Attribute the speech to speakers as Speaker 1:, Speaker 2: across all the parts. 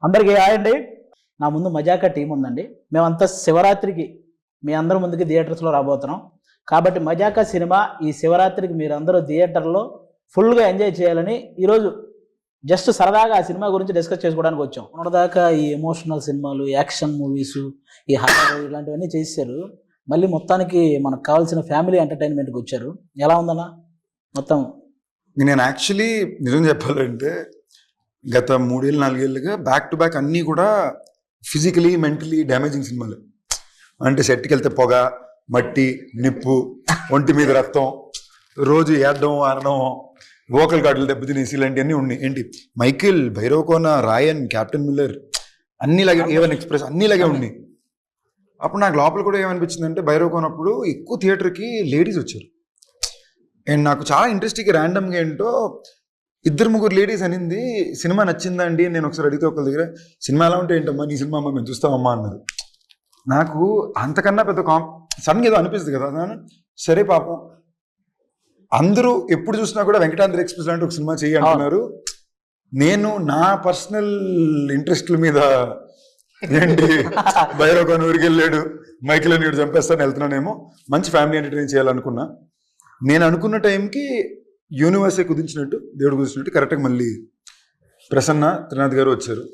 Speaker 1: అందరికీ హాయ్ అండి. నా ముందు మజాకా టీం ఉందండి. మేమంతా శివరాత్రికి మీ అందరి ముందుకి థియేటర్స్లో రాబోతున్నాం. కాబట్టి మజాకా సినిమా ఈ శివరాత్రికి మీరు అందరూ థియేటర్లో ఫుల్గా ఎంజాయ్ చేయాలని ఈరోజు జస్ట్ సరదాగా ఆ సినిమా గురించి డిస్కస్ చేసుకోవడానికి వచ్చాం. మొన్నదాకా ఈ ఎమోషనల్ సినిమాలు, యాక్షన్ మూవీస్, ఈ హారర్ ఇలాంటివన్నీ చేశారు. మళ్ళీ మొత్తానికి మనకు కావాల్సిన ఫ్యామిలీ ఎంటర్టైన్మెంట్కి వచ్చారు. ఎలా ఉందన్నా మొత్తం?
Speaker 2: నేను యాక్చువల్లీ నిజం చెప్పాలంటే గత 3-4 ఏళ్ళుగా బ్యాక్ టు బ్యాక్ అన్నీ కూడా ఫిజికలీ మెంటలీ డ్యామేజింగ్ సినిమాలు. అంటే సెట్కి వెళ్తే పొగ, మట్టి, నిప్పు, ఒంటి మీద రక్తం, రోజు ఏడడం ఆడడం, వోకల్ గార్డులు దెబ్బతినేసి ఇలాంటివన్నీ ఉన్నాయి. ఏంటి మైకిల్, భైరవకోన, రాయన్, క్యాప్టెన్ మిల్లర్ అన్నిలాగే, ఏవన్ ఎక్స్ప్రెస్ అన్నిలాగే ఉన్నాయి. అప్పుడు నాకు లోపల కూడా ఏమనిపించిందంటే భైరవకోనప్పుడు ఎక్కువ థియేటర్కి లేడీస్ వచ్చారు. అండ్ నాకు చాలా ఇంట్రెస్టింగ్ ర్యాండమ్గా ఏంటో 2-3 లేడీస్ అనింది సినిమా నచ్చిందా అండి. నేను ఒకసారి అడిగితే ఒకరి దగ్గర సినిమా ఎలా ఉంటే ఏంటమ్మా నీ సినిమా అమ్మా మేము చూస్తామమ్మా అన్నారు. నాకు అంతకన్నా పెద్ద సడన్గా ఏదో అనిపిస్తుంది కదా. సరే పాపం అందరూ ఎప్పుడు చూసినా కూడా వెంకటాద్రి ఎక్స్ప్రెస్ లాంటి ఒక సినిమా చేయి అంటున్నారు. నేను నా పర్సనల్ ఇంట్రెస్ట్ల మీద ఏంటి భైరవకోన ఊరికి వెళ్ళాడు, మైకిల్ అని చంపేస్తాను వెళ్తున్నానేమో, మంచి ఫ్యామిలీ ఎంటర్టైన్ చేయాలనుకున్నా. నేను అనుకున్న టైంకి యూనివర్సే కుదించినట్టు, దేవుడు కుదించినట్టు కరెక్ట్గా మళ్ళీ ప్రసన్న త్రినాథ్ గారు వచ్చారు.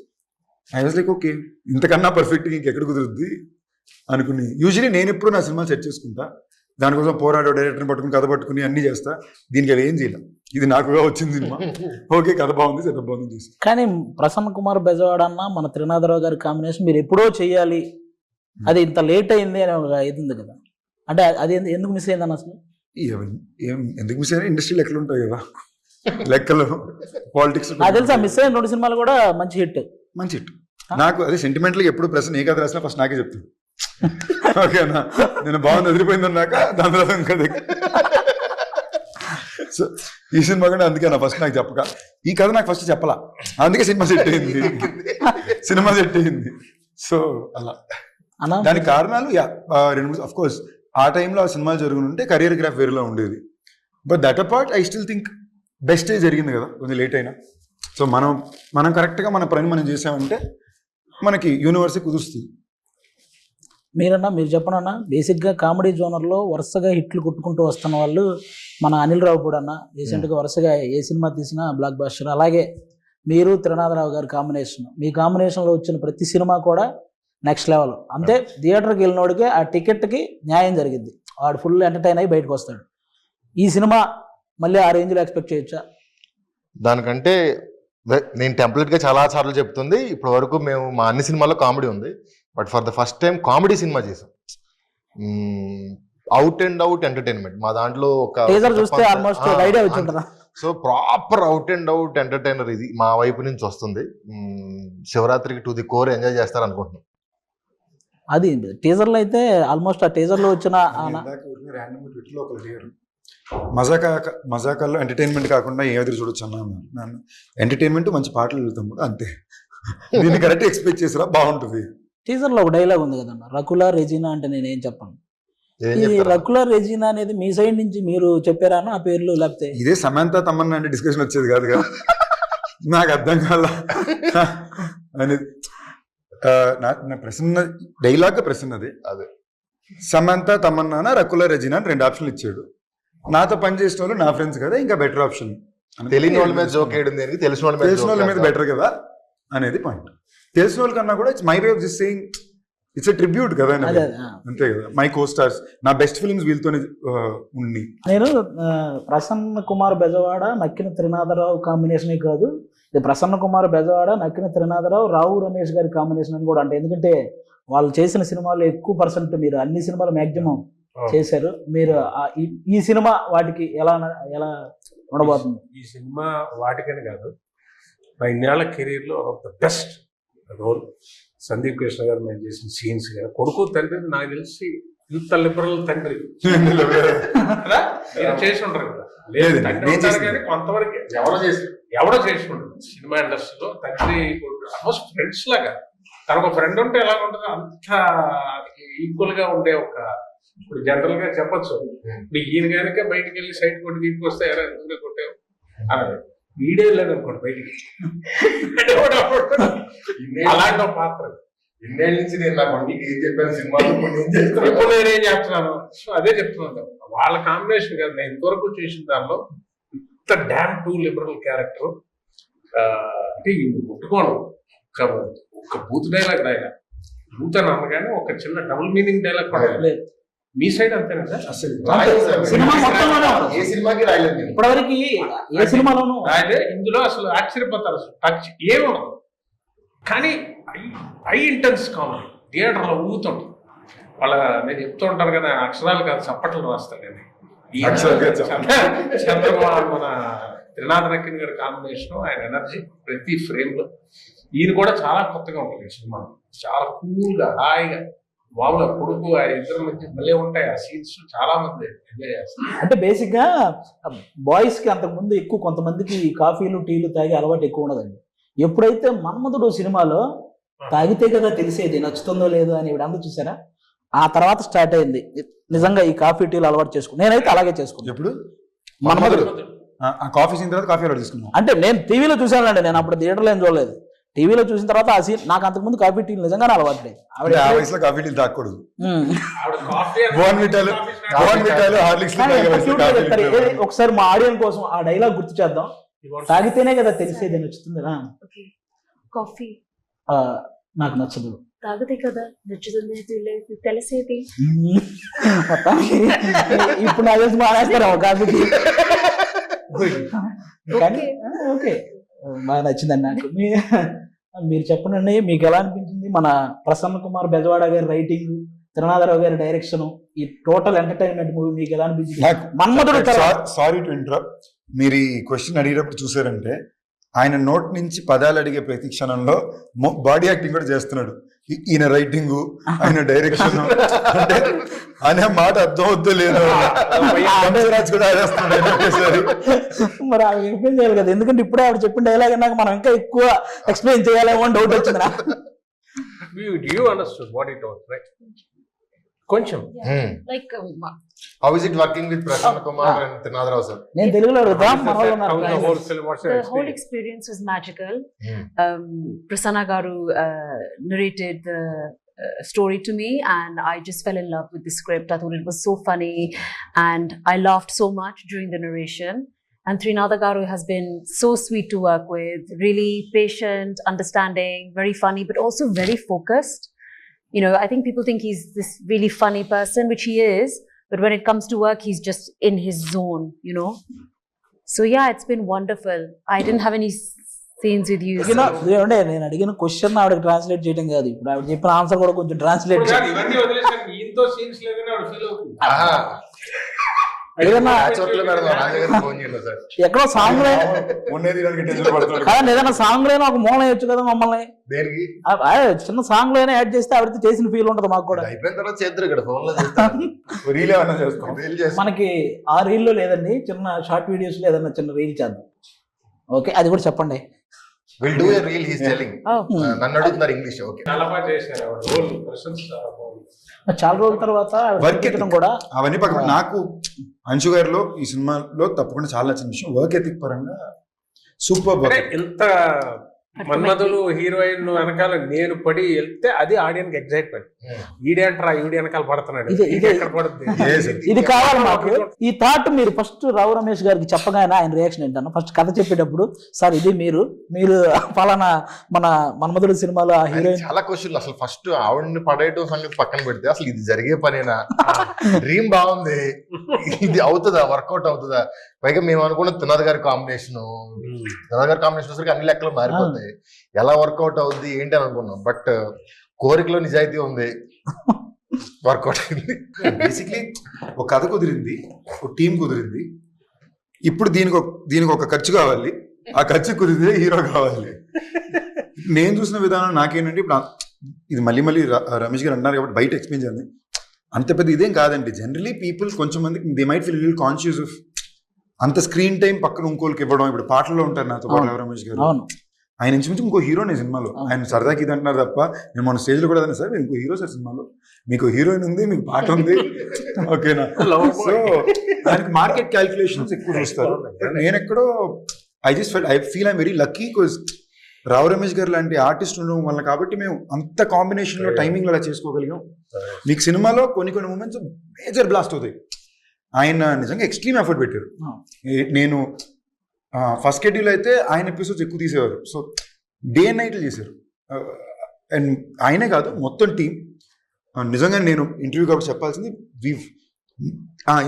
Speaker 2: ఐ వాజ్ లైక్ ఓకే, ఇంతకన్నా పర్ఫెక్ట్గా ఇంకెక్కడ కుదురుద్ది అనుకుని. యూజువలీ నేను ఎప్పుడు నా సినిమా సెట్ చేసుకుంటా, దానికోసం పోరాడో డైరెక్టర్ని పట్టుకుని కథ పట్టుకుని అన్నీ చేస్తా. దీనికి అది ఏం చేయలేం, ఇది నాకుగా వచ్చింది సినిమా. ఓకే కథ బాగుంది, సెటప్ బాగుంది చేసి.
Speaker 1: కానీ ప్రసన్న కుమార్ బెజవాడ అన్న మన త్రినాథరావు గారి కాంబినేషన్ మీరు ఎప్పుడో చేయాలి, అది ఇంత లేట్ అయింది అని ఒక ఇది ఉంది కదా. అంటే అది ఎందుకు మిస్ అయింది అసలు?
Speaker 2: ఏం ఎందుకు మిస్ అయినా ఇండస్ట్రీ లెక్కలు ఉంటాయి కదా, లెక్కలు పాలిటిక్స్.
Speaker 1: అది తెలుసా, మిస్ అయిన 2 సినిమాలు కూడా మంచి హిట్.
Speaker 2: మంచి హిట్. నాకు అదే సెంటిమెంట్లీ ఎప్పుడు ప్రశ్న ఏ కథ రాసినా ఫస్ట్ నాకే చెప్తాను. ఓకేనా, నేను బాగుంది వదిలిపోయింది అన్నాక దాని తర్వాత కథ. సో ఈ సినిమా కూడా అందుకే నా ఫస్ట్ నాకు చెప్పక, ఈ కథ నాకు ఫస్ట్ చెప్పలా, అందుకే సినిమా సెట్ అయింది. సినిమా సెట్ అయింది. సో అలా దానికి కారణాలు 2-3 ఆఫ్ కోర్స్. ఆ టైంలో ఆ సినిమాలు జరుగుతుంటే కెరియర్ గ్రాఫ్ వేరేలా ఉండేది. But that apart I still think బెస్టే జరిగింది కదా, కొంచెం లేట్ అయినా. సో మనం కరెక్ట్గా మన పని మనం చేసామంటే మనకి యూనివర్సే కుదురుస్తుంది.
Speaker 1: మీరు చెప్పనన్నా, బేసిక్గా కామెడీ జోనర్లో వరుసగా హిట్లు కొట్టుకుంటూ వస్తున్న వాళ్ళు మన అనిల్ రావు కూడా అన్న. రీసెంట్గా వరుసగా ఏ సినిమా తీసినా బ్లాక్ బాస్టర్. అలాగే మీరు త్రినాథరావు గారి కాంబినేషన్, మీ కాంబినేషన్లో వచ్చిన ప్రతి సినిమా కూడా నెక్స్ట్ లెవెల్. అంతే, థియేటర్కి వెళ్ళినోడికి ఆ టికెట్కి న్యాయం జరిగింది, వాడు ఫుల్ ఎంటర్టైన్ అయ్యి బయటకు వస్తాడు. ఈ సినిమా మళ్ళీ ఆ రేంజ్లో ఎక్స్పెక్ట్ చేయొచ్చా?
Speaker 3: దానికంటే నేను టెంప్లెట్గా చాలా సార్లు చెప్తుంది, ఇప్పటి వరకు మేము మా అన్ని సినిమాల్లో కామెడీ ఉంది, but for the first time comedy cinema చేసాం. అవుట్ అండ్ అవుట్ ఎంటర్టైన్మెంట్ మా దాంట్లో ఒక
Speaker 1: చూస్తే ఆల్మోస్ట్ ఐడియా వచ్చి ఉంటుందా.
Speaker 3: So proper out and out entertainer ఇది మా వైపు నుంచి వస్తుంది. శివరాత్రికి టు ది కోర్ ఎంజాయ్ చేస్తారు అనుకుంటున్నాం.
Speaker 1: అది టీజర్లో అయితే ఆల్మోస్ట్ ఆ టీజర్లో వచ్చిన
Speaker 2: మజాకాల్లో ఎంటర్టైన్మెంట్ కాకుండా ఏ ఎదురు చూడొచ్చు అన్నాను. ఎంటర్టైన్మెంట్ మంచి పాటలు వెళ్తాం కూడా అంతే. దీన్ని కరెక్ట్ ఎక్స్పెక్ట్ చేసిరా బాగుంటుంది.
Speaker 1: టీజర్లో ఒక డైలాగ్ ఉంది కదన్న, రకుల రెజీనా అంటే నేనేం చెప్పను. ఈ రకుల రెజీనా అనేది మీ సైడ్ నుంచి మీరు చెప్పారా ఆ పేర్లు? లేకపోతే
Speaker 2: ఇదే సమంత తమన్నా అంటే డిస్కషన్ వచ్చేది కాదు కదా, నాకు అర్థం కాల అనేది. నా ప్రశ్న డైలాగ్ ప్రశ్నది అదే, సమంత తమన్నా రకుల రెజీనా అని 2 ఆప్షన్లు ఇచ్చాడు. నాతో పని చేసిన వాళ్ళు నా ఫ్రెండ్స్ కదా, ఇంకా బెటర్ ఆప్షన్.
Speaker 3: తెలియని వాళ్ళ మీద జోక్ వేయడం దేనికి, తెలిసిన వాళ్ళ
Speaker 2: మీద బెటర్ కదా అనేది పాయింట్. తెలిసిన వాళ్ళ కన్నా కూడా it's my way of just saying, it's a tribute కదా, అంతే కదా. మై కో స్టార్స్, నా బెస్ట్ ఫిల్మ్స్ వీళ్ళతోనే ఉంది.
Speaker 1: నేను ప్రసన్న కుమార్ బెజవాడ నక్కిన త్రినాథరావు కాంబినేషనే కాదు, ఇది ప్రసన్న కుమార్ బెజవాడ నక్కిన త్రినాథరావు రావు రమేష్ గారి కాంబినేషన్ అని కూడా అంటే. ఎందుకంటే వాళ్ళు చేసిన సినిమాలు ఎక్కువ పర్సెంట్ మీరు అన్ని సినిమాలు మ్యాక్సిమం చేశారు. మీరు ఈ సినిమా వాటికి ఎలా ఉండబోతుంది?
Speaker 4: ఈ సినిమా వాటికని కాదు, నా ఇన్నేళ్ల కెరీర్లో of the best role. Sandeep Krishna గారు మేము చేసిన సీన్స్ కానీ, కొడుకు తండ్రి నాకు తెలిసి ఇంత లిబరల్ తండ్రి చేసి ఉంటారు కదా. లేదు కానీ కొంతవరకు ఎవరో చేసి ఉంటారు సినిమా ఇండస్ట్రీలో. తండ్రి ఆల్మోస్ట్ ఫ్రెండ్స్ లాగా, తనకు ఫ్రెండ్ ఉంటే ఎలా ఉంటుందో అంత ఈక్వల్ గా ఉండే ఒక, ఇప్పుడు జనరల్ గా చెప్పచ్చు, ఇప్పుడు ఈయన కనుక బయటకు వెళ్ళి సైడ్ కొట్టి దీనికి వస్తే ఎలా ఎందుకు కొట్టావు అలా వీడియో లేదు అనుకోండి బయటికి. అలాంటి ఒక పాత్ర.
Speaker 3: ఇన్నేళ్ళ నుంచి నేను నా కొడుకు ఏం చెప్పాను సినిమాలో కొన్ని ఏం చేస్తాను.
Speaker 4: ఇప్పుడు నేనేం చెప్తున్నాను, సో అదే చెప్తున్నాను, వాళ్ళ కాంబినేషన్ కదా నేను ఇంతవరకు చేసిన దానిలో ఇంత డ్యామ్ టూ లిబరల్ క్యారెక్టర్ అంటే ముట్టుకోను. ఒక బూత్ డైలాగ్ రాయగా బూత్ అని అనగానే ఒక చిన్న డబుల్ మీనింగ్ డైలాగ్ కూడా
Speaker 1: లేదు.
Speaker 4: మీ సైడ్ అంతేనా సార్?
Speaker 2: అసలు
Speaker 1: సినిమా మొత్తంలోనే
Speaker 3: ఏ సినిమాకి రాయలేదు నేను.
Speaker 1: ఇప్పటివరకు ఏ సినిమాలోనూ
Speaker 4: అయితే ఇందులో అసలు ఆశ్చర్యపోతారు, అసలు టచ్ ఏముండదు, కానీ హై ఇంటెన్స్ కామెడీ థియేటర్లో ఊగుతుంటాం. నేను చెప్తూ ఉంటాను కదా, ఆయన అక్షరాలు కాదు చప్పట్లు రాస్తాడు. నేను చంద్రబాబు మన త్రినాథ నక్కిన్ గారి కాంబినేషన్, ఆయన ఎనర్జీ ప్రతి ఫ్రేమ్ లో, ఈయన కూడా చాలా కొత్తగా ఉంటుంది ఈ సినిమా. చాలా కూల్ గా హాయిగా మామూలుగా కొడుకు ఆ ఇద్దరు మధ్య భలే ఉంటాయి ఆ సీన్స్, చాలా మంది ఎంజాయ్ చేస్తారు.
Speaker 1: అంటే బేసిక్ గా బాయ్స్ కి అంతకు ముందు ఎక్కువ కొంతమందికి కాఫీలు టీలు తాగే అలవాటు ఎక్కువ ఉండదండి. ఎప్పుడైతే మన్మధుడు సినిమాలో తాగితే కదా తెలిసేది నచ్చుతుందో లేదో అని ఇవిడంతా చూసారా, ఆ తర్వాత స్టార్ట్ అయింది నిజంగా ఈ కాఫీ టీలు అలవాటు చేసుకుని. నేనైతే అలాగే చేసుకున్నాను.
Speaker 2: ఎప్పుడు
Speaker 1: మన్మధుడు
Speaker 2: ఆ కాఫీ సీన్ తర్వాత కాఫీ అలవాటు చేసుకున్నాం.
Speaker 1: అంటే నేను టీవీలో చూసానండి, నేను అప్పుడు థియేటర్లో ఏం చూడలేదు. టీవీలో చూసిన తర్వాత ఆ సీన్ నాకు అంతకుముందు కాఫీ టీలు నిజంగానే అలవాటు లేదు.
Speaker 2: అంటే ఆ వయసులో కాఫీ టీలు తాగకూడదు.
Speaker 4: ఆవిడ కాఫీ
Speaker 2: బోర్న్విటాలు హార్లిక్స్
Speaker 1: ఒకసారి మా ఆడియన్స్ కోసం ఆ డైలాగ్ గుర్తు చేద్దాం. తాగితేనే కదా తెలిసేది నచ్చుతుంది.
Speaker 5: కాఫీ
Speaker 1: నాకు నచ్చదు,
Speaker 5: తాగితే కదా నచ్చుతుంది తెలిసేది.
Speaker 1: మొత్తానికి ఇప్పుడు నాకు తెలిసి మానేస్తారా కాఫీకి. కానీ ఓకే, బాగా నచ్చిందండి నాకు. మీరు చెప్పండి, మీకు ఎలా అనిపించింది మన ప్రసన్న కుమార్ బెజవాడ గారి రైటింగ్, త్రినాథరావు గారి డైరెక్షన్, ఈ టోటల్ ఎంటర్టైన్మెంట్ మూవీ మీకు ఎలా అనిపించింది? మన్మధుడు
Speaker 2: సారీ టు ఇంటరప్ట్, మీరు ఈ క్వశ్చన్ అడిగేటప్పుడు చూసారంటే ఆయన నోట్ నుంచి పదాలు అడిగే ప్రతి క్షణంలో బాడీ యాక్టింగ్ కూడా చేస్తున్నాడు. ఈయన రైటింగ్, ఆయన డైరెక్షన్ అంటే అనే మాట అర్థం అవుద్దో లేదో రాజు కూడా ఆడేస్తున్నాడు.
Speaker 1: మరి ఆవిడ ఎక్స్ప్లెయిన్ చేయాలి కదా, ఎందుకంటే ఇప్పుడే ఆవిడ చెప్పిన డైలాగ్ నాకు మనం ఇంకా ఎక్కువ ఎక్స్ప్లెయిన్ చేయాలేమో అని డౌట్ వచ్చింది నాకు.
Speaker 4: You understood what it was, right? కొంచెం
Speaker 5: like
Speaker 3: How is it working with Prasanna Kumar and Trinadharao sir?
Speaker 1: నేను తెలుగులో అడుగుతా.
Speaker 5: the whole experience was magical. Prasanna Garu narrated the story to me and I just fell in love with the script. I thought it was so funny and I laughed so much during the narration. And Trinadha Garu has been so sweet to work with, really patient, understanding, very funny, but also very focused. You know, I think people think he's this really funny person, which he is, but when it comes to work, he's just in his zone, you know. So yeah, it's been wonderful. I didn't have any scenes with you.
Speaker 1: నేను అడిగిన question ఆవిడకి translate చేయడం కాదు, ఇప్పుడు ఆవిడ చెప్పిన answer కూడా కొంచెం ట్రాన్స్లేట్ చేయాలి.
Speaker 4: ఇవన్నీ వదిలేసాను, ఈయనతో సీన్స్ లేదని ఆవిడ ఫీల్ అవుతుంది.
Speaker 1: ఎక్కడో సాంగ్ కాదండి, ఏదైనా సాంగ్ లోనే ఒక మూల వేయచ్చు కదా మమ్మల్ని. చిన్న సాంగ్ లోనే యాడ్ చేస్తే ఆవిడతో చేసిన ఫీల్ ఉంటుంది మాకు కూడా. మనకి ఆ రీల్ లో లేదండి, చిన్న షార్ట్ వీడియోస్ లో ఏదన్నా చిన్న రీల్ చేద్దాం. ఓకే, అది కూడా చెప్పండి.
Speaker 3: We'll do a reel, he's telling. నన్ను అడుగుతున్నారు ఇంగ్లీష్. ఓకే,
Speaker 4: చాలా బాగా చేశారు ఆవిడ, రోల్ ప్రశంస బాగుంది.
Speaker 1: చాలా రోజుల తర్వాత
Speaker 2: వర్క్ ఎథిక్ కూడా అవన్నీ పక్కన నాకు అంశు గారిలో ఈ సినిమాలో తప్పకుండా చాలా నచ్చిన విషయం వర్క్ ఎథిక్ పరంగా సూపర్.
Speaker 4: ఇంత మన్మధుడు హీరోయిన్ వెనకాల నేను పడి వెళ్తే అది ఆడియన్స్ ఎగ్జైట్మెంట్. ఈడేంట్రా ఈడి వెనకాల పడుతున్నాడు, ఎక్కడ పడుతుంది,
Speaker 1: ఇది కావాలి మాకు. ఈ థాట్ మీరు ఫస్ట్ రావు రమేష్ గారికి చెప్పగానే ఆయన రియాక్షన్ ఏంటన్నా, ఫస్ట్ కథ చెప్పేటప్పుడు సార్ ఇది మీరు పలానా మన మన్మధుడు సినిమాలో ఆ హీరోయిన్.
Speaker 3: చాలా క్వశ్చన్లు. అసలు ఫస్ట్ ఆవిడని పడేయటం సంగతి పక్కన పెడితే అసలు ఇది జరిగే పనేనా, డ్రీమ్ బాగుంది, ఇది అవుతుందా, వర్కౌట్ అవుతుందా? పైగా మేము అనుకున్న త్రినాథ్ గారి కాంబినేషన్ వచ్చరికి అన్ని లెక్కలు మారిపోతాయి. ఎలా వర్కౌట్ అవుద్ది ఏంటి అని అనుకున్నాం, బట్ కోరికలో నిజాయితీ ఉంది, వర్కౌట్ అయింది.
Speaker 2: బేసిక్లీ ఒక కథ కుదిరింది, ఒక టీం కుదిరింది. ఇప్పుడు దీనికి ఒక ఖర్చు కావాలి, ఆ ఖర్చు కుదిరితే హీరో కావాలి. నేను చూసిన విధానం నాకేంటంటే, ఇప్పుడు ఇది మళ్ళీ రమేష్ గారు అన్నారు కాబట్టి బయట ఎక్స్ప్లెయిన్ చేయాలి. అంత పెద్ద ఇదేం కాదండి. జనరలీ పీపుల్ కొంచెం మందికి they might feel little conscious of అంత స్క్రీన్ టైం పక్కన ఇంకోళ్ళకి ఇవ్వడం. ఇప్పుడు పాటల్లో ఉంటారు నాతో పాటు రమేష్ గారు, ఆయన ఇంచుమించు ఇంకో హీరోనే సినిమాలో. ఆయన సరదాకి ఇది అంటున్నారు తప్ప, నేను మన స్టేజ్ లో కూడా అదే సార్ ఇంకో హీరో సార్ సినిమాలో, మీకు హీరోయిన్ ఉంది, మీకు పాట ఉంది, ఓకేనా. సో దానికి మార్కెట్ క్యాల్కులేషన్స్ ఎక్కువ చూస్తారు. నేను ఎక్కడో I feel I'm very lucky because Rao Ramesh గారు లాంటి ఆర్టిస్ట్ ఉండడం వల్ల కాబట్టి మేము అంత కాంబినేషన్ లో టైమింగ్ అలా చేసుకోగలిగాం. మీకు సినిమాలో కొన్ని మూమెంట్స్ మేజర్ బ్లాస్ట్ అవుతాయి. ఆయన నిజంగా ఎక్స్ట్రీమ్ ఎఫర్ట్ పెట్టారు. నేను ఫస్ట్ షెడ్యూల్ అయితే ఆయన ఎపిసోడ్స్ ఎక్కువ తీసేవారు. సో డే అండ్ నైట్లు చేశారు. అండ్ ఆయనే కాదు మొత్తం టీం. నిజంగా నేను ఇంటర్వ్యూ కాబట్టి చెప్పాల్సింది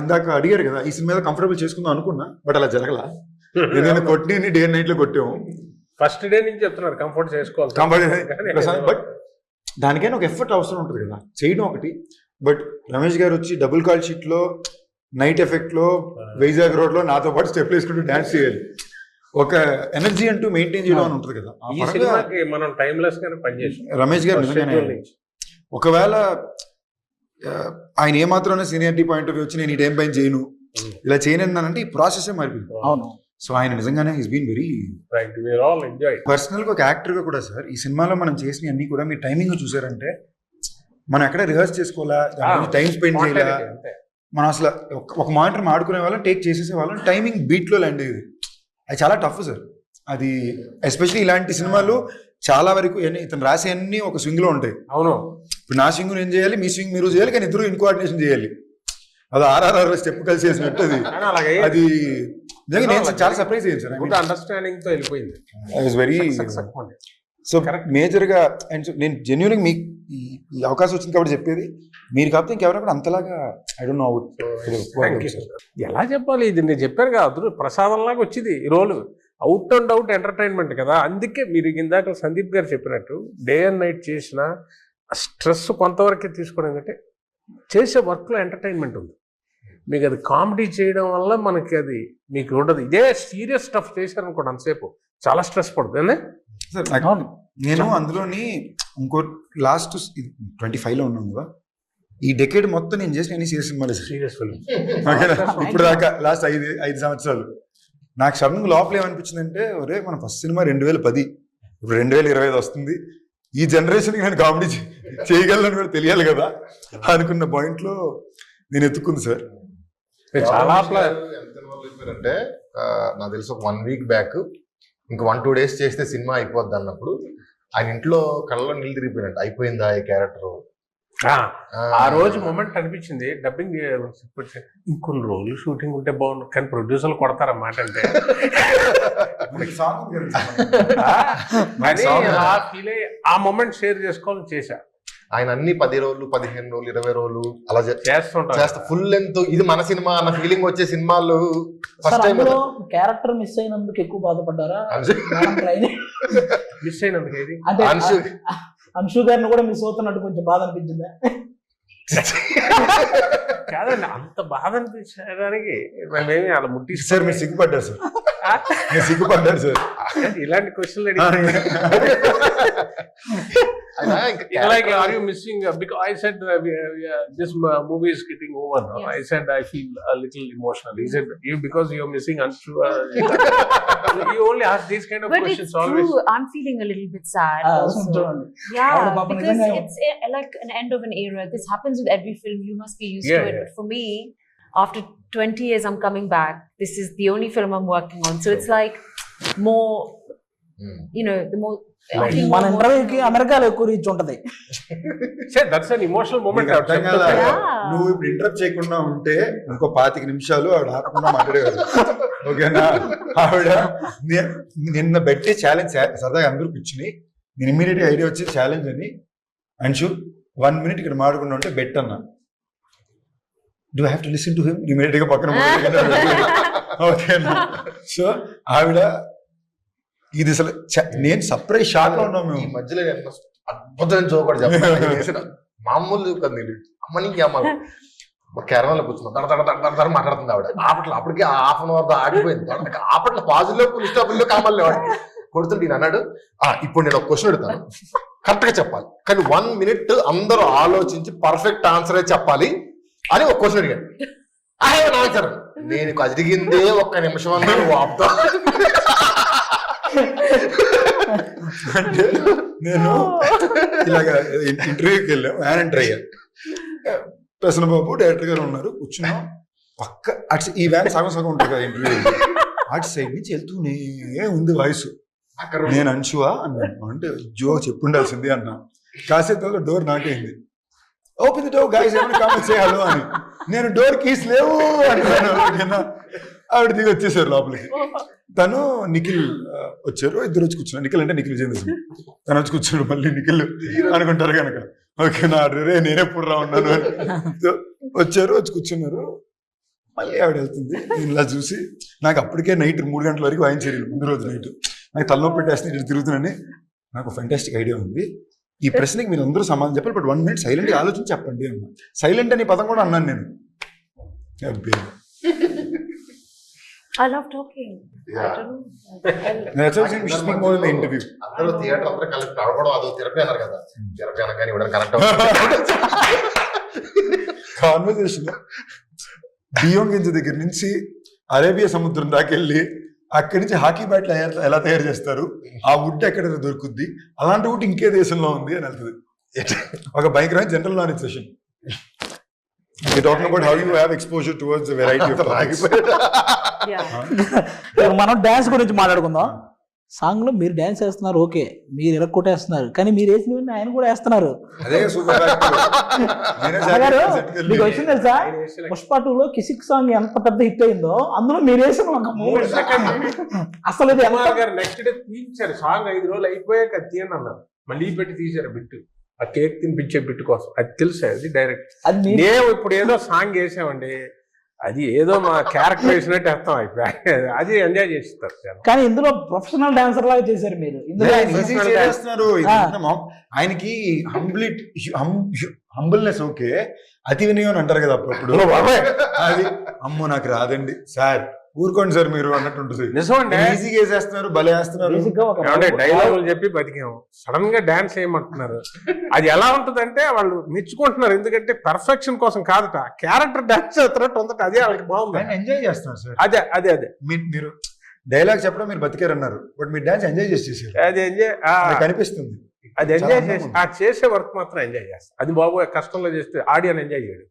Speaker 2: ఇందాక అడిగారు కదా ఈ సినిమా కంఫర్టబుల్ చేసుకుందాం అనుకున్నా, బట్ అలా జరగల. ఏదైనా కొట్టి డే అండ్ నైట్ లో కొట్టాము.
Speaker 4: ఫస్ట్ డే నుంచి చెప్తున్నారు కంఫర్ట్ చేసుకోవాలి,
Speaker 2: బట్ దానికైనా ఒక ఎఫర్ట్ అవసరం ఉంటుంది కదా, చేయడం ఒకటి. బట్ రమేష్ గారు వచ్చి డబుల్ కాల్ షీట్ లో నైట్ ఎఫెక్ట్ లో వైజాగ్ రోడ్ లో నాతో పాటు స్టెప్ వేసుకుంటూ డాన్స్ చేయాలి. ఒక ఎనర్జీ అంటూ మెయింటైన్ చేయడం అని ఉంటుంది కదా.
Speaker 4: ఈ సినిమాకి మనం టైమ్లెస్ గానే పనిచేసాం.
Speaker 2: రమేష్ గారు నిజంగానే ఒకవేళ ఆయన ఏమాత్రం సీనియారిటీ పాయింట్ ఆఫ్ వ్యూ వచ్చి నేను ఈ టైం పైన చేయను ఇలా చేయనంటే ఈ ప్రాసెస్ మారిపోయింది.
Speaker 1: అవును.
Speaker 2: సో ఆయన నిజంగానే ఈస్ బీన్ వెరీ పర్సనల్ గా ఒక యాక్టర్ గా కూడా సార్. ఈ సినిమాలో మనం చేసిన అన్ని కూడా మీ టైమింగ్ చూసారంటే మనం ఎక్కడ రిహర్స్ చేసుకోవాలా, టైం స్పెండ్ చేయాలా, మనం అసలు ఒక మానిటర్ మాడుకునే వాళ్ళం, టేక్ చేసేసే వాళ్ళం, టైమింగ్ బీట్ లో ల్యాండ్ అయ్యేది. అది చాలా టఫ్ సార్. అది ఎస్పెషల్లీ ఇలాంటి సినిమాలు చాలా వరకు ఇతను రాసే అన్ని ఒక స్వింగ్ లో ఉంటాయి.
Speaker 4: అవును.
Speaker 2: ఇప్పుడు నా స్వింగ్ నేను చేయాలి, మీ స్వింగ్ మీరు చేయాలి, కానీ ఇద్దరు ఇన్కోఆర్డినేషన్ చేయాలి. అది ఆర్ఆర్ఆర్ స్టెప్ కలిసి చేసినట్టు అది నిజంగా నేను చాలా సర్ప్రైజ్ అయ్యాను సార్.
Speaker 4: అండర్స్టాండింగ్ తో వెళ్ళిపోయింది.
Speaker 2: వెరీ సో మేజర్ గా. అండ్ నేను జెన్యున్ మీకు ఈ అవకాశం వచ్చింది కాబట్టి చెప్పేది, మీరు కాకపోతే ఇంకెవరైనా కూడా అంతలాగా ఐ డోంట్ నో
Speaker 4: ఎలా చెప్పాలి. ఇది నేను చెప్పాను కదా, ప్రసాదంలాగా వచ్చింది ఈ రోలు. అవుట్ అండ్ అవుట్ ఎంటర్టైన్మెంట్ కదా. అందుకే మీరు ఇందాక సందీప్ గారు చెప్పినట్టు డే అండ్ నైట్ చేసిన స్ట్రెస్ కొంతవరకే తీసుకోవడం కంటే చేసే వర్క్లో ఎంటర్టైన్మెంట్ ఉంది. మీకు అది కామెడీ చేయడం వల్ల మనకి అది మీకు ఉండదు. ఇదే సీరియస్ స్టఫ్ చేశారనుకోండి అంతసేపు చాలా స్ట్రెస్ పడుతుంది.
Speaker 2: నేను అందులోని ఇంకో లాస్ట్ 25 లో ఉన్నాను కదా, ఈ డెకేడ్ మొత్తం నేను చేసిన అన్ని సీరియస్ సినిమాలు.
Speaker 4: సీరియస్ ఫిల్మ్
Speaker 2: ఇప్పుడు దాకా లాస్ట్ 5 సంవత్సరాలు నాకు సడన్గా లోపల ఏమనిపించిందంటే, ఒరే మన ఫస్ట్ సినిమా 2010, ఇప్పుడు 2025 వస్తుంది, ఈ జనరేషన్కి నేను కామెడీ చేయగలను కూడా తెలియాలి కదా అనుకున్న పాయింట్ లో నేను ఎత్తుకుంది సార్.
Speaker 3: చాలా అంటే నాకు తెలిసి ఒక 1 వీక్ బ్యాక్ ఇంకా 1-2 days చేస్తే సినిమా అయిపోద్ది అన్నప్పుడు ఆయన ఇంట్లో కళ్ళలో నీళ్ళు తిరిగిపోయినట్టు అయిపోయిందా ఈ క్యారెక్టర్.
Speaker 4: ఆ రోజు మూమెంట్ అనిపించింది. డబ్బింగ్ ఇంకొన్ని రోజులు షూటింగ్ ఉంటే బాగుండు, కానీ ప్రొడ్యూసర్లు కొడతారన్నమాట. అంటే ఆ మూమెంట్ షేర్ చేసుకోవాలని చేశా.
Speaker 3: ఆయన అన్ని 10 రోజులు 15 రోజులు 20 రోజులు అలా చేస్తా ఫుల్ లెంత్. ఇది మన సినిమా అన్న ఫీలింగ్ వచ్చే సినిమాలు ఫస్ట్ టైం.
Speaker 1: క్యారెక్టర్ మిస్ అయినందుకు ఎక్కువ బాధపడ్డారా?
Speaker 4: మిస్ అయినందుకు
Speaker 1: అంటే అంశు గారిని కూడా మిస్ అవుతున్నట్టు కొంచెం బాధ అనిపించిందా?
Speaker 4: కాదండి, అంత బాధ అనిపించడానికి మేమేమి అలా ముట్టి
Speaker 2: సార్ మీరు సిగ్గుపడ్డారు సార్. సిగ్గుపడ్డారు సార్
Speaker 4: ఇలాంటి క్వశ్చన్లు. Like, are you missing? Because I said this movie is getting over now. Yes. I said I feel a little emotional. He said because you're missing Anshu. You only ask these kind of
Speaker 5: but
Speaker 4: questions
Speaker 5: it's
Speaker 4: always.
Speaker 5: True. I'm feeling a little bit sad. Yeah, because it's like an end of an era. This happens with every film. You must be used to it. But for me, after 20 years, I'm coming back. This is the only film I'm working on. So it's like more, you know, the more.
Speaker 1: మన ఇంటర్వ్యూకి అమెరికాలో ఎక్కువ reach ఉంటది.
Speaker 4: That's an emotional moment.
Speaker 2: నువ్వు ఇప్పుడు interrupt చేయకుండా ఉంటే ఇంకో 25 నిమిషాలు ఆవిడ ఆపకుండా మాట్లాడేవారు. ఓకేనా? ఆవిడ నిన్న పెట్టే ఛాలెంజ్ సరదాగా అందరూ కూర్చుని నేను ఇమ్మీడియట్ గా ఐడియా వచ్చి ఛాలెంజ్ అని, అంశు 1 minute ఇక్కడ మాట్లాడకుండా ఉంటే బెట్ అన్నా. Do have to listen to him immediate గా పక్కన. ఓకేనా? సో ఆవిడ ఇది అసలు నేను సర్ప్రైజ్ షాక్ లో ఉన్నాము.
Speaker 3: ఈ మధ్యలో అద్భుతమైన జోక్ కూడా చెప్పాను. మామూలు అమ్మనికి అమ్మ కేరళలో కూర్చున్నాం మాట్లాడుతుంది ఆవిడ. అప్పటికి ½ an hour ఆడిపోయింది. అప్పట్లో పాజిలో పులి స్టాపుల్లో కామాలి వాడికి కొడుతుంటే నేను అన్నాడు, ఇప్పుడు నేను ఒక క్వశ్చన్ అడుగుతాను, కరెక్ట్ గా చెప్పాలి, కానీ 1 minute అందరూ ఆలోచించి పర్ఫెక్ట్ ఆన్సర్ చెప్పాలి అని ఒక క్వశ్చన్ అడిగాను. ఆన్సర్ నేను అడిగిందే 1 నిమిషం అన్నా నువ్వు ఆపుతా.
Speaker 2: అంటే నేను ఇలాగా ఇంటర్వ్యూకి వెళ్ళాం, వ్యాన్ ఎంటర్ అయ్యాను. ప్రసన్నబాబు డైరెక్టర్ గారు ఉన్నారు, కూర్చున్నాం పక్క. అటు ఈ వ్యాన్ సగం ఉంటుంది కదా ఇంటర్వ్యూ, అటు సైడ్ నుంచి వెళ్తూనే ఉంది వాయిస్.
Speaker 3: అక్కడ
Speaker 2: నేను అంశువా అన్నాను. అంటే జో చెప్పుండాల్సింది అన్నా. కాసేపు డోర్ నాకైంది. ఓపెన్ ది డోర్ గైస్, ఎవరైనా కామెంట్ సే హలో అని. నేను డోర్ కీస్ లేవు అంటున్నాను. ఆవిడ దిగి వచ్చేసారు లోపలికి. తను నిఖిల్ వచ్చారు, ఇద్దరు వచ్చి కూర్చున్నారు. నిఖిల్ అంటే నిఖిల్ విజేంద్ర, తను వచ్చి కూర్చున్నాడు. మళ్ళీ నిఖిల్ అనుకుంటారు కనుక ఓకే నా రే నేనే పుర్రా ఉన్నాను అని వచ్చారు, వచ్చి కూర్చున్నారు. మళ్ళీ ఆవిడ వెళ్తుంది. నేను ఇలా చూసి నాకు అప్పటికే నైట్ 3 గంటల వరకు వాయించారు. ముందు రోజు నైట్ నాకు తలనొప్పి పెట్టేస్తే ఇటు తిరుగుతున్నాను. నాకు ఫెంటాస్టిక్ ఐడియా ఉంది, ఈ ప్రశ్నకి మీరు అందరూ సమాధానం చెప్పాలి, బట్ 1 minute సైలెంట్ గా ఆలోచించి చెప్పండి అన్నా. సైలెంట్ అని పదం కూడా అన్నాను నేను.
Speaker 5: I love talking. I don't know.
Speaker 2: Interview
Speaker 3: అందరూ థియేటర్ అందరూ కలిపి కలపడం అదో థెరపీ అన్నారు కదా. థెరపీ అనగానే ఇవ్వడం కనెక్ట్
Speaker 2: కాన్వర్సేషన్ బియోంగ్ గింజ దగ్గర నుంచి అరేబియా సముద్రం దాకా వెళ్ళి అక్కడి నుంచి హాకీ బ్యాట్లు ఎలా తయారు చేస్తారు, ఆ వుడ్ ఎక్కడ దొరుకుద్ది, అలాంటి వుడ్ ఇంకే దేశంలో ఉంది అని వెళ్తుంది. ఒక భయంకరమైన general knowledge session. Talking about how you have exposure towards variety of
Speaker 1: మనం డాన్స్ గురించి మాట్లాడుకుందాం. సాంగ్ లో మీరు డాన్స్ వేస్తున్నారు, ఓకే, మీరు ఇరక్కొట్టేస్తున్నారు, కానీ మీరు వేసినవన్నీ ఆయన కూడా వేస్తున్నారు.
Speaker 2: అదే సూపర్.
Speaker 1: మీకు వచ్చింది తెలుసా, పుష్ప 2లో కిసిక్ సాంగ్ ఎంత పెద్ద హిట్ అయిందో అందులో మీరు వేసిన ఒక 3 సెకండ్ అసలు ఇది ఎంత
Speaker 4: నెక్స్ట్ డే తీశారు సాంగ్. 5 రోజులు అయిపోయాక తీయండి అన్నారు, మళ్ళీ పెట్టి తీశారు బిట్టు, ఆ కేక్ తినిపించే బిట్టు కోసం. అది తెలుసా, అది డైరెక్ట్. మేము ఇప్పుడు ఏదో సాంగ్ వేసామండి, అది ఏదో మా క్యారెక్టర్ వేసినట్టు అర్థం అయిపోయి అది ఎంజాయ్ చేస్తారు.
Speaker 1: కానీ ఇందులో ప్రొఫెషనల్ డాన్సర్ లాగా చేశారు మీరు.
Speaker 2: చేస్తున్నారు ఆయనకి హంబుల్నెస్ ఓకే, అతి వినయం అని అంటారు కదా అప్పుడు. అది అమ్మో నాకు రాదండి సార్, ఊరుకోండి సార్ మీరు అన్నట్టు ఉంటుంది.
Speaker 4: నిజమండి,
Speaker 2: ఈజీగా వేసేస్తున్నారు, భలే వేస్తున్నారు.
Speaker 4: డైలాగులు చెప్పి బతికాము, సడన్ గా డాన్స్ చేయమంటున్నారు. అది ఎలా ఉంటదంటే వాళ్ళు మెచ్చుకుంటున్నారు, ఎందుకంటే పర్ఫెక్షన్ కోసం కాదట, క్యారెక్టర్ డాన్స్ చేస్తున్నట్టు ఉందట. అదే వాళ్ళకి బాగుంది,
Speaker 2: ఎంజాయ్ చేస్తున్నారు సార్.
Speaker 4: అదే అదే అదే
Speaker 2: మీరు డైలాగ్ చెప్పడం మీరు బతికారన్నారు, బట్ మీరు డాన్స్ ఎంజాయ్ చేసేసారు.
Speaker 4: అది ఎంజాయ్
Speaker 2: కనిపిస్తుంది.
Speaker 4: అది ఎంజాయ్ చేసి ఆ చేసే వర్క్ మాత్రం ఎంజాయ్ చేస్తారు. అది బాబు కష్టంలో చేస్తే ఆడియన్ ఎంజాయ్ చేయడు,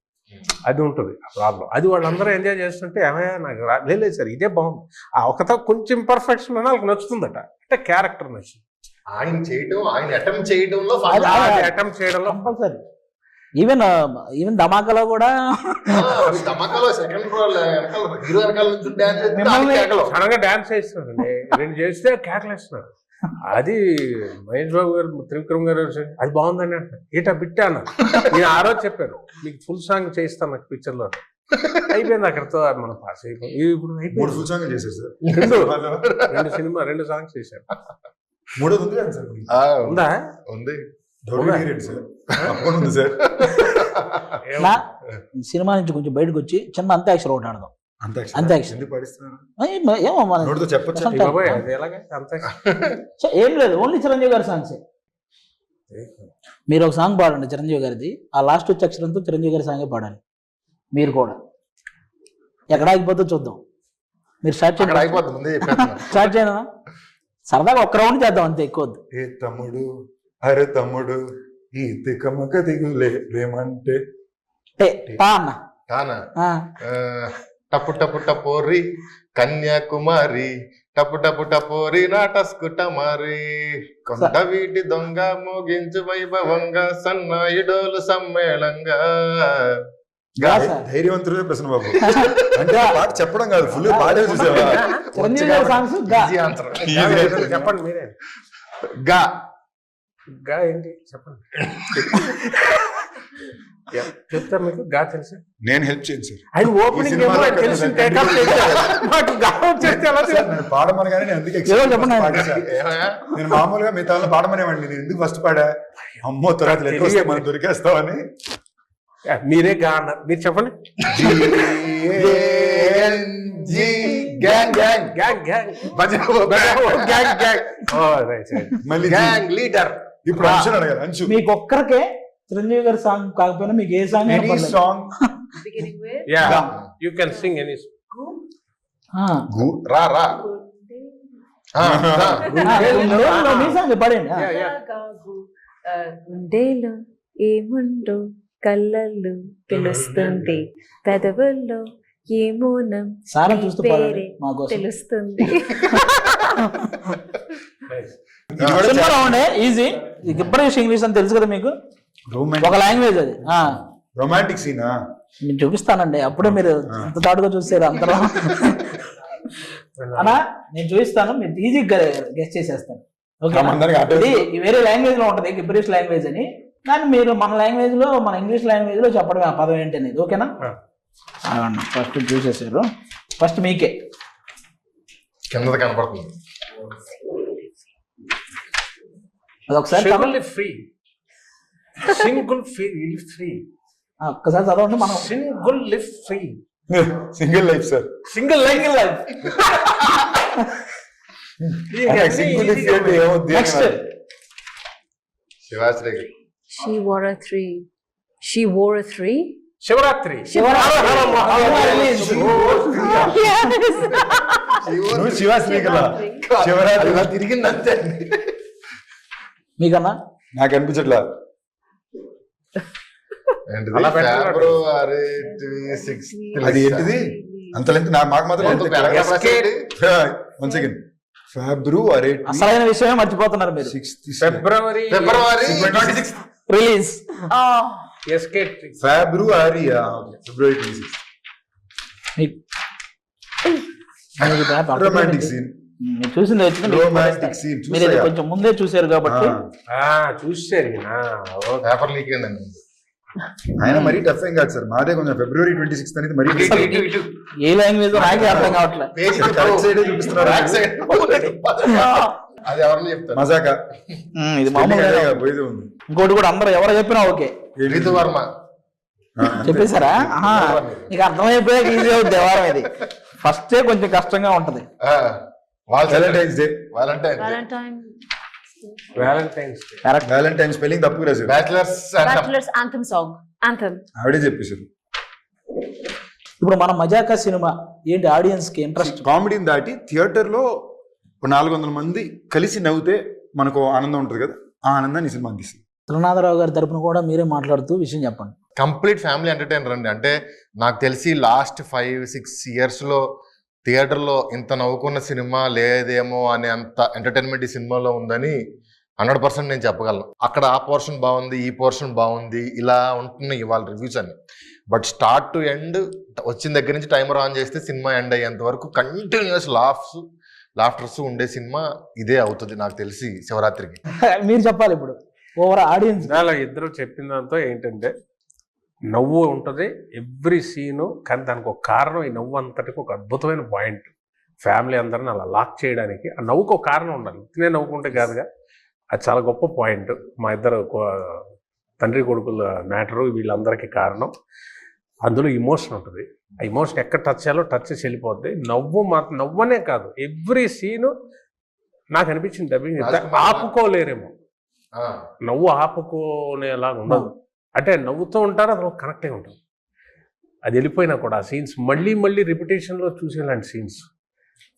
Speaker 4: అది ఉంటుంది ప్రాబ్లం. అది వాళ్ళందరూ ఎంజాయ్ చేస్తుంటే ఏమయ్యా నాకు లేదు సార్ ఇదే బాగుంది, ఆ ఒకతో కొంచెం పర్ఫెక్షన్ అని వాళ్ళకి నచ్చుతుందట, అంటే క్యారెక్టర్ నచ్చింది.
Speaker 3: ఆయన చేయడం, ఆయన అటెంప్ట్ చేయడంలో
Speaker 4: అటెంప్ట్ చేయడంలో
Speaker 1: కంపల్సరీ. ఈవెన్ ధమాకాలో కూడా
Speaker 3: ధమాకాలో సెకండ్ హీరో వెనకాల నుంచి
Speaker 4: సడన్ గా డాన్స్ చేస్తున్నారండి, 2 చేస్తే కేకలేస్తున్నారు. అది మహేష్ బాబు గారు, త్రివిక్రమ్ గారు అది బాగుందని అంటారు. ఏటా బిట్టా అన్నారు. నేను ఆ రోజు చెప్పాను మీకు ఫుల్ సాంగ్ చేయిస్తాను నాకు పిక్చర్ లో, అయిపోయింది అక్కడతో మనం పాస్ అయిపోయింది. ఇప్పుడు అయిపోయింది,
Speaker 2: 3 full songs చేశారు సార్.
Speaker 4: 2 సినిమా 2 సాంగ్స్ చేశారు.
Speaker 2: 3వ ఉంది కదా సార్?
Speaker 4: ఉందా?
Speaker 3: ఉంది
Speaker 2: సార్.
Speaker 1: సినిమా నుంచి కొంచెం బయటకు వచ్చి చిన్న అంత్యాక్షరి ఒకటి ఆడదాం. అంత్యాక్షరి ఏమో ఏం లేదు, ఓన్లీ చిరంజీవి గారి సాంగ్స్. మీరు ఒక సాంగ్ పాడండి చిరంజీవి గారిది, ఆ లాస్ట్ వచ్చే అక్షరంతో చిరంజీవి గారి సాంగే పాడాలి. మీరు కూడా ఎక్కడ ఆగిపోతే చూద్దాం. మీరు స్టార్ట్ చేయండి. స్టార్ట్ చేయనా? సరదాగా ఒక్క రౌండ్ చేద్దాం అంతే, ఎక్కువ.
Speaker 2: ఏ తమ్ముడు అరే తమ్ముడు ఈ తికమక దిగులే ప్రేమంటే
Speaker 1: పా అన్న.
Speaker 3: టపు టపు టపోరి కన్యాకుమారి, టపు టపు టపోరి నాటస్కుటమారి, కొండ వీటి దొంగ మోగించు వైభవంగా సన్నాయిడోలు సమ్మేళంగా.
Speaker 2: ధైర్యవంతుడే ప్రశ్న బాబు. అంటే పాట చెప్పడం కాదు, ఫుల్ పాడే చూసేవా?
Speaker 4: చెప్పండి మీరే.
Speaker 3: గా
Speaker 4: గా ఏంటి చెప్పండి. చెప్తా మీకు గా తెలుసు.
Speaker 2: నేను హెల్ప్ చేయను సార్.
Speaker 4: ఆయన ఓపెనింగ్ తెలిసి
Speaker 2: పాడమని కానీ అందుకే నేను మామూలుగా మిగతా పాడమనేవాడిని, నేను ఎందుకు ఫస్ట్ పాడా, అమ్మో తర్వాత మనం దొరికేస్తామని.
Speaker 4: మీరే గా అన్నారు, మీరు చెప్పండి.
Speaker 3: లీడర్.
Speaker 2: ఇప్పుడు అంశు అడగాలి. అంశు
Speaker 1: మీకు ఒక్కరికే చిరంజీవి గారి సాంగ్ కాకపోయినా మీకు ఏ song
Speaker 2: song
Speaker 4: you can sing any
Speaker 3: రా రా
Speaker 1: మీ సాంగ్ పాడండి.
Speaker 5: గుండెలో ఏముండో కళ్ళల్లో తెలుస్తుంది, పెదవుల్లో ఏమోనం
Speaker 1: సారా చూస్తూ పాడండి మా కోసం.
Speaker 5: తెలుస్తుంది.
Speaker 2: ఇది కూడా
Speaker 1: సినిమా ఉండే ఈజీ. గిబ్బరిష్ ఇంగ్లీష్ అని తెలుసు కదా మీకు, ఒక లాంగ్వేజ్ అది.
Speaker 2: రొమాంటిక్ సీనా
Speaker 1: నేను చూపిస్తానండి, అప్పుడే మీరు అంత దాటుగా చూసారు అంతలో. అన్నా నేను చూపిస్తాను, మీరు ఈజీగా గెస్ట్ చేసేస్తాను. ఓకే, ఇది వేరే లాంగ్వేజ్ లో ఉంటది గిబ్బరిష్ లాంగ్వేజ్ అని, కానీ మీరు మన లాంగ్వేజ్ లో, మన ఇంగ్లీష్ లాంగ్వేజ్ లో చెప్పడమే ఆ పదం ఏంటి అనేది. ఓకేనా? ఫస్ట్ చూసేసారు, ఫస్ట్ మీకే
Speaker 3: కింద కనపడుతుంది.
Speaker 1: అదొకసారి
Speaker 4: ఫ్రీ సింగిల్ ఫ్రీ
Speaker 1: ఒక్కసారి చదవండి. మనం
Speaker 4: single live free
Speaker 2: single life sir.
Speaker 1: Single life. Next
Speaker 3: Shivashri
Speaker 5: She wore a three. She wore a three.
Speaker 4: Shivaratri.
Speaker 2: నువ్వు శివాశ్రీ కదా, శివరాత్రి
Speaker 3: ఇలా తిరిగింది అంతే.
Speaker 1: మీకన్నా
Speaker 2: నాకు అనిపించట్లా.
Speaker 4: అలా పెట్టాలి.
Speaker 3: ఫిబ్రవరి 6
Speaker 2: అది ఏంటిది అంత లెంత్ మాకు మాత్రం 1 సెకండ్. ఫిబ్రవరి
Speaker 1: అసలైన విషయమే మర్చిపోతున్నారు మీరు.
Speaker 2: 6th
Speaker 4: February
Speaker 3: 26
Speaker 1: release.
Speaker 4: Escape
Speaker 2: February 26. Romantic scene.
Speaker 1: చూసింది వచ్చింది,
Speaker 2: రొమాంటిక్ సీన్
Speaker 1: మీరు ఇది కొంచెం ముందే చూసారు కాబట్టి.
Speaker 4: చూసారు
Speaker 3: పేపర్ లీక్ అయిందండి.
Speaker 2: ఆయన మరీ టఫ్ ఏం కాదు సార్, మాదే కొంచెం ఫిబ్రవరి 26 అనేది మరీ
Speaker 1: ఏ లాంగ్వేజ్ నాకే అర్థం కావట్లేదు.
Speaker 2: కరెక్ట్ సైడే చూపిస్తున్నారు.
Speaker 3: అది ఎవరిని చెప్తారు?
Speaker 2: మజాకా
Speaker 1: ఇది మామూలుగా
Speaker 2: పోయేది ఉంది.
Speaker 1: ఇంకోటి కూడా అందరూ ఎవరు చెప్పినా ఓకే.
Speaker 3: రితు వర్మ
Speaker 1: చెప్పేశారా? నీకు అర్థమైపోయాక ఈజీ అవుతుంది వ్యవహారం. ఇది ఫస్టే కొంచెం కష్టంగా ఉంటది.
Speaker 2: Valentine's day. వ్యాలంటైన్ స్పెల్లింగ్ తప్పు రాశారు.
Speaker 5: Bachelor's anthem song. Anthem.
Speaker 2: ఆవిడే చెప్పేశారు.
Speaker 1: ఇప్పుడు మన మజాకా సినిమా ఏంటి, ఆడియన్స్ కి ఇంట్రెస్ట్
Speaker 2: కామెడీని దాటి థియేటర్ లో 400 మంది కలిసి నవ్వుతే మనకు ఆనందం ఉంటుంది కదా, ఆ ఆనందాన్ని ఈ సినిమా అందిస్తుంది.
Speaker 1: త్రినాథరావు గారి తరపున కూడా మీరే మాట్లాడుతూ విషయం చెప్పండి.
Speaker 3: కంప్లీట్ ఫ్యామిలీ ఎంటర్టైనర్ అండి. అంటే నాకు తెలిసి లాస్ట్ 5-6 years లో థియేటర్ లో ఇంత నవ్వుకున్న సినిమా లేదేమో అనే అంత ఎంటర్టైన్మెంట్ ఈ సినిమాలో ఉందని 100% నేను చెప్పగలను. అక్కడ ఆ పోర్షన్ బాగుంది, ఈ పోర్షన్ బాగుంది, ఇలా ఉంటున్నాయి ఇవాళ రివ్యూస్ అని. బట్ స్టార్ట్ టు ఎండ్ వచ్చిన దగ్గర నుంచి టైమర్ ఆన్ చేస్తే సినిమా ఎండ్ అయ్యేంత వరకు కంటిన్యూస్ లాఫ్టర్స్ ఉండే సినిమా ఇదే అవుతుంది నాకు తెలిసి శివరాత్రికి.
Speaker 1: మీరు చెప్పాలి ఇప్పుడు ఓవర్ ఆడియన్స్.
Speaker 4: ఇద్దరు చెప్పిన దాంతో ఏంటంటే నవ్వు ఉంటుంది ఎవ్రీ సీను, కానీ దానికి ఒక కారణం, ఈ నవ్వు అంతటికి ఒక అద్భుతమైన పాయింట్. ఫ్యామిలీ అందరిని అలా లాక్ చేయడానికి ఆ నవ్వుకు ఒక కారణం ఉండాలి, తినే నవ్వుకుంటే కాదుగా. అది చాలా గొప్ప పాయింట్. మా ఇద్దరు తండ్రి కొడుకుల మ్యాటరు వీళ్ళందరికీ కారణం. అందులో ఇమోషన్ ఉంటుంది, ఆ ఇమోషన్ ఎక్కడ టచ్ చేయాలో టచ్ చేసి వెళ్ళిపోద్ది. నవ్వనే కాదు, ఎవ్రీ సీను నాకు అనిపించింది డబ్బింగ్ ఆపుకోలేరేమో, నవ్వు ఆపుకోనేలాగా ఉండదు. అంటే నవ్వుతూ ఉంటారు, అది కనెక్ట్ అయి ఉంటుంది. అది వెళ్ళిపోయినా కూడా ఆ సీన్స్ మళ్ళీ మళ్ళీ రిపిటేషన్లో చూసేలాంటి సీన్స్.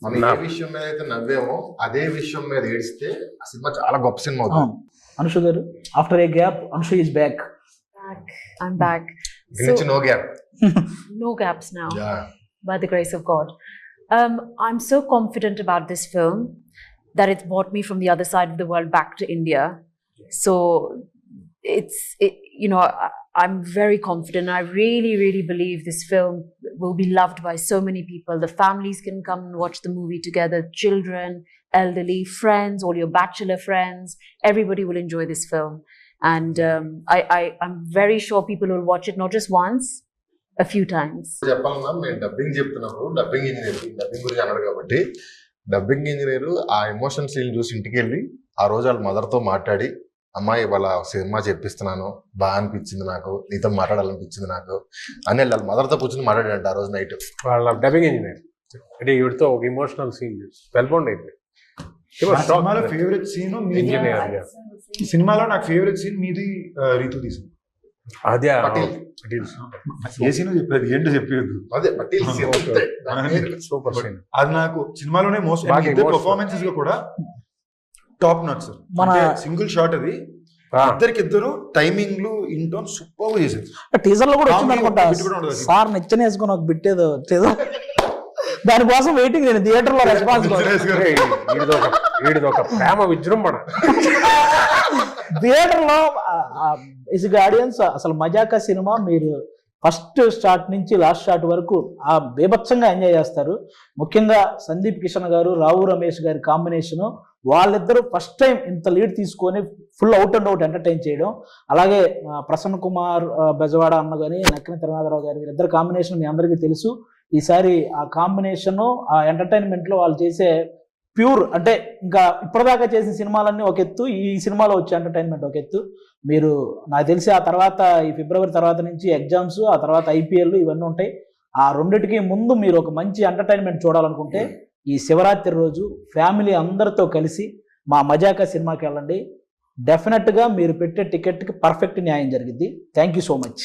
Speaker 3: మనం ఏ విషయం మీద అయితే నవ్వేమో అదే విషయం మీద ఏడిస్తే ఆ సినిమా చాలా గొప్ప సినిమా అవుతుంది.
Speaker 1: అనుషు గారు, after A gap అనుషు is back.
Speaker 5: I'm back.
Speaker 3: No gap.
Speaker 5: No gaps now.
Speaker 3: Yeah.
Speaker 5: By the grace of God. I'm so confident about this film that it's brought me from the other side of the world back to India. So I'm very confident. I really, really believe this film will be loved by so many people. The families can come and watch the movie together. Children, elderly, friends, all your bachelor friends. Everybody will enjoy this film. And I'm very sure people will watch it not just once, a few times.
Speaker 3: చెప్పాలన్నా మేము dubbing చెప్తున్నప్పుడు dubbing గురించి అన్నారు కాబట్టి dubbing engineer ఆ emotion scene చూసి ఇంటికి వెళ్ళి ఆ రోజు వాళ్ళ మదర్తో మాట్లాడి, అమ్మాయి వాళ్ళ సినిమా చెప్పిస్తున్నాను, బాగా అనిపించింది నాకు, నీతో మాట్లాడాలనిపించింది నాకు అని వాళ్ళ మదర్తో కూర్చొని మాట్లాడాడంట ఆ రోజు నైట్.
Speaker 4: వాళ్ళ డబ్బింగ్ ఇంజనీర్ అంటే వీడితో ఒక ఇమోషనల్ సీన్ వెల్బౌండ్ అయిపోయింది.
Speaker 2: సినిమాలో ఫేవరెట్ సీన్ సినిమాలో నాకు ఫేవరెట్ సీన్ మీది రీతు తీసు.
Speaker 4: అదే
Speaker 2: ఏ సీన్ చెప్పేది ఏంటో చెప్పేది
Speaker 3: అదే పటేల్
Speaker 4: సూపర్ సీన్.
Speaker 2: అది నాకు సినిమాలోనే మోస్ట్ పర్ఫార్మెన్సెస్ గా కూడా టాప్ నాట్ సార్. మన సింగిల్ షాట్ అది, ఇద్దరు టైమింగ్లు ఇంటోన్ సూపర్ గా చేశారు.
Speaker 1: టీజర్ లో కూడా వచ్చింది అనుకుంటా సార్, నిచ్చెన వేసుకుని ఒక బిట్టేదో టీజర్ దానికోసం వెయిటింగ్, నేను థియేటర్లో రెస్పాన్స్
Speaker 4: వీడిది ఒక ప్రేమ విజృంభణ.
Speaker 1: థియేటర్లో ఇసుక ఆడియన్స్ అసలు మజాకా సినిమా మీరు ఫస్ట్ స్టార్ట్ నుంచి లాస్ట్ స్టార్ట్ వరకు ఆ బీభత్సంగా ఎంజాయ్ చేస్తారు. ముఖ్యంగా సందీప్ కిషన్ గారు, రావు రమేష్ గారి కాంబినేషను, వాళ్ళిద్దరూ ఫస్ట్ టైం ఇంత లీడ్ తీసుకొని full out and out entertain చేయడం. అలాగే ప్రసన్న కుమార్ బెజవాడ అన్న కానీ, నక్కిన తిరునాథరావు గారి వీరిద్దరు కాంబినేషన్ మీ అందరికీ తెలుసు. ఈసారి ఆ కాంబినేషను ఆ ఎంటర్టైన్మెంట్లో వాళ్ళు చేసే ప్యూర్, అంటే ఇంకా ఇప్పటిదాకా చేసిన సినిమాలన్నీ ఒక ఎత్తు, ఈ సినిమాలో వచ్చే ఎంటర్టైన్మెంట్ ఒక ఎత్తు. మీరు నాకు తెలిసి ఆ తర్వాత ఈ ఫిబ్రవరి తర్వాత నుంచి ఎగ్జామ్స్, ఆ తర్వాత IPL ఇవన్నీ ఉంటాయి. ఆ రెండిటికి ముందు మీరు ఒక మంచి ఎంటర్టైన్మెంట్ చూడాలనుకుంటే ఈ శివరాత్రి రోజు ఫ్యామిలీ అందరితో కలిసి మా మజాకా సినిమాకి వెళ్ళండి. డెఫినెట్గా మీరు పెట్టే టికెట్కి పర్ఫెక్ట్ న్యాయం జరిగింది. Thank you so much.